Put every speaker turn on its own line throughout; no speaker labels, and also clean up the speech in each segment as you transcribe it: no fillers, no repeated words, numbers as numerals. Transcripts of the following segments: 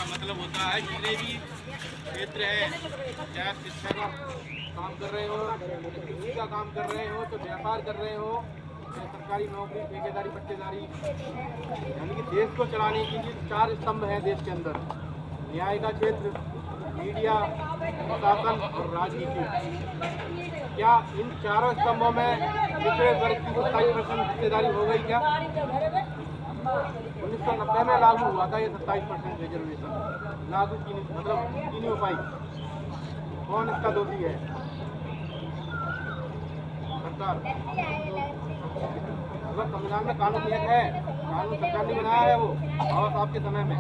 इसका मतलब होता है जितने भी क्षेत्र है, चाहे शिक्षा का काम कर रहे हो, कृषि का काम कर रहे हो, तो व्यापार कर रहे हो, चाहे सरकारी नौकरी, ठेकेदारी, पट्टेदारी, यानी कि देश को चलाने के लिए 4 स्तंभ हैं देश के अंदर: न्याय का क्षेत्र, मीडिया, प्रशासन और राजनीति। क्या इन चारों स्तंभों में पिछड़े वर्ग की 27% हिस्सेदारी हो गई क्या? 1990 में लागू हुआ था ये 27% रिजर्वेशन, लागू की नहीं, मतलब की नहीं हो पाई। कौन इसका दोषी है? सरकार। अगर संविधान में कानून नियत है, कानून सरकार ने बनाया है, वो बाबा साहब के समय में,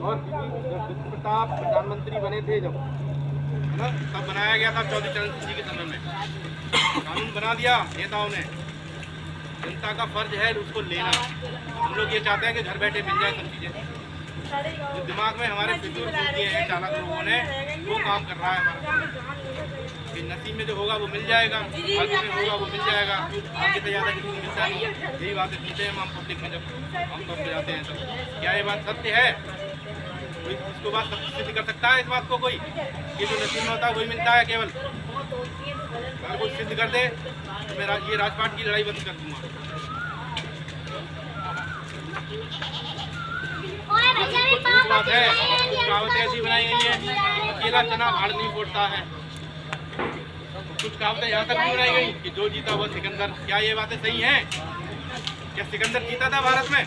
और विष्णु प्रताप प्रधानमंत्री बने थे जब, है ना, तब बनाया गया था चौधरी चरण सिंह जी के समय में। कानून बना दिया नेताओं ने, जनता का फर्ज है उसको लेना। हम लोग ये चाहते हैं कि घर बैठे मिल जाए सब चीज़ें। जो दिमाग में हमारे फिजूल बुद्धि हैं चालाक लोगों ने, वो काम कर रहा है हमारा कि नसीब में जो होगा वो मिल जाएगा, फालतू में होगा वो मिल जाएगा, आगे से ज़्यादा किसी को मिलता नहीं। यही बातें सुनते हैं हम पब्लिक में जब हम तौर पर जाते हैं तब। क्या ये बात सत्य है? कोई इसको बात सिद्ध कर सकता है इस बात को? कोई कि जो नसीब में होता है वही मिलता है केवल? अगर कोई सिद्ध कर दे तो मैं ये राजपाट की लड़ाई बंद कर दूंगा। बात है, कहावतें ऐसी बनाई गई है, अकेला चना भाड़ नहीं फोड़ता है। कुछ कहावतें यहाँ तक भी बनाई गई कि जो जीता वो सिकंदर। क्या ये बातें सही हैं? क्या सिकंदर जीता था भारत में?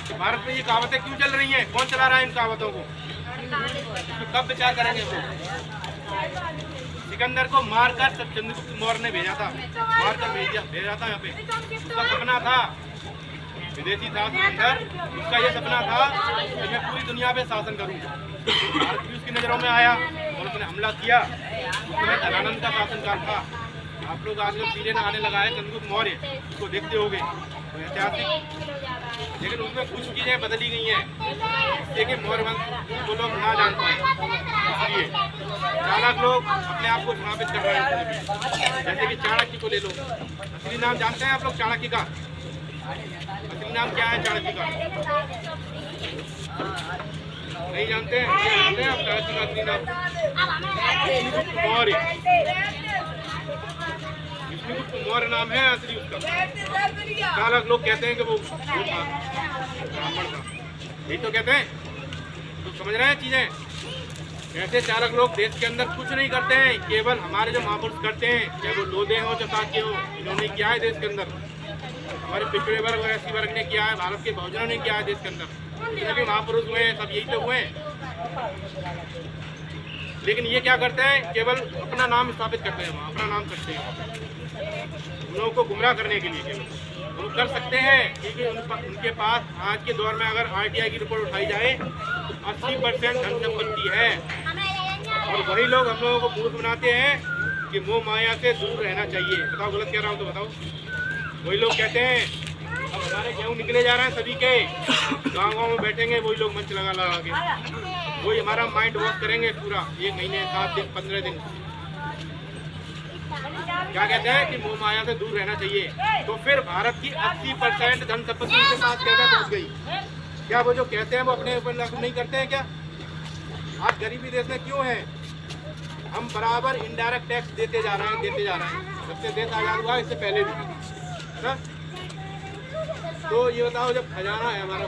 तो भारत में ये कहावतें क्यों चल रही हैं? कौन चला रहा है इन कहावतों को? तो कब विचार करेंगे वो? सिकंदर को मारकर सब चंद्रगुप्त मौर्य ने भेजा था, मारकर भेजा था यहाँ पे। उसका सपना था, विदेशी था सिकंदर, उसका ये सपना था कि मैं पूरी दुनिया पे शासन करूँ। भारत भी उसकी नज़रों में आया और उसने हमला किया। उसमें धनानंद का शासनकाल था। आप लोग आज लोग सीरियन आने लगा है चंद्रगुप्त मौर्य, उसको देखते होंगे, तो ऐतिहासिक, लेकिन उसमें कुछ चीज़ें बदली गई हैं इससे कि मौर्य वंश को लोग ना जान पाए। इसलिए चाणक्य लोग अपने आप को स्थापित कर रहे हैं। जैसे कि चाणक्य को ले लो, असली नाम जानते हैं आप लोग चाणक्य का? असली नाम क्या है चाणक्य का? नहीं जानते हैं? जानते हैं आप चाणक्य का असली नाम? विष्णुगुप्त मौर्य। विष्णुगुप्त मौर्य नाम है असली उसका। चाणक्य लोग कहते हैं कि वो था, ब्राह्मण था, यही तो कहते हैं। तो समझ रहे हैं चीजें? ऐसे चालक लोग देश के अंदर कुछ नहीं करते हैं, केवल हमारे जो महापुरुष करते हैं, चाहे वो लोधे हो चाहे साके हो, इन्होंने किया है देश के अंदर। हमारे पिछड़े वर्ग और एससी वर्ग ने किया है, भारत के बहुजनों ने किया है देश के अंदर। जितने भी महापुरुष हुए हैं सब यही तो हुए हैं। लेकिन ये क्या करते हैं? केवल अपना नाम स्थापित करते हैं, वहाँ अपना नाम करते हैं, उन लोगों को गुमराह करने के लिए। केवल वो कर सकते हैं क्योंकि उनके पास आज के दौर में अगर RTI की रिपोर्ट उठाई जाए तो 80% धन संपत्ति है। और वही लोग हम लोगों को मूर्ख बनाते हैं कि मोह माया से दूर रहना चाहिए। बताओ गलत कह रहा हूँ तो बताओ? वही लोग कहते हैं अब हमारे गेहूँ निकले जा रहे हैं सभी के, गाँव में बैठेंगे वही लोग मंच लगा लगा के, वही हमारा माइंड वॉश करेंगे पूरा 1 महीने, 7 दिन, 15 दिन। क्या कहते हैं कि मोह माया से दूर रहना चाहिए। तो फिर भारत की 80% धन संपत्ति उनके पास कैसे पहुँच गई? क्या वो जो कहते हैं वो अपने ऊपर लागू नहीं करते हैं क्या? आज गरीबी देश में क्यों है? हम बराबर इनडायरेक्ट टैक्स देते जा रहे हैं। सबसे देश आजाद हुआ इससे पहले भी, है ना? तो ये बताओ, जब खजाना है हमारा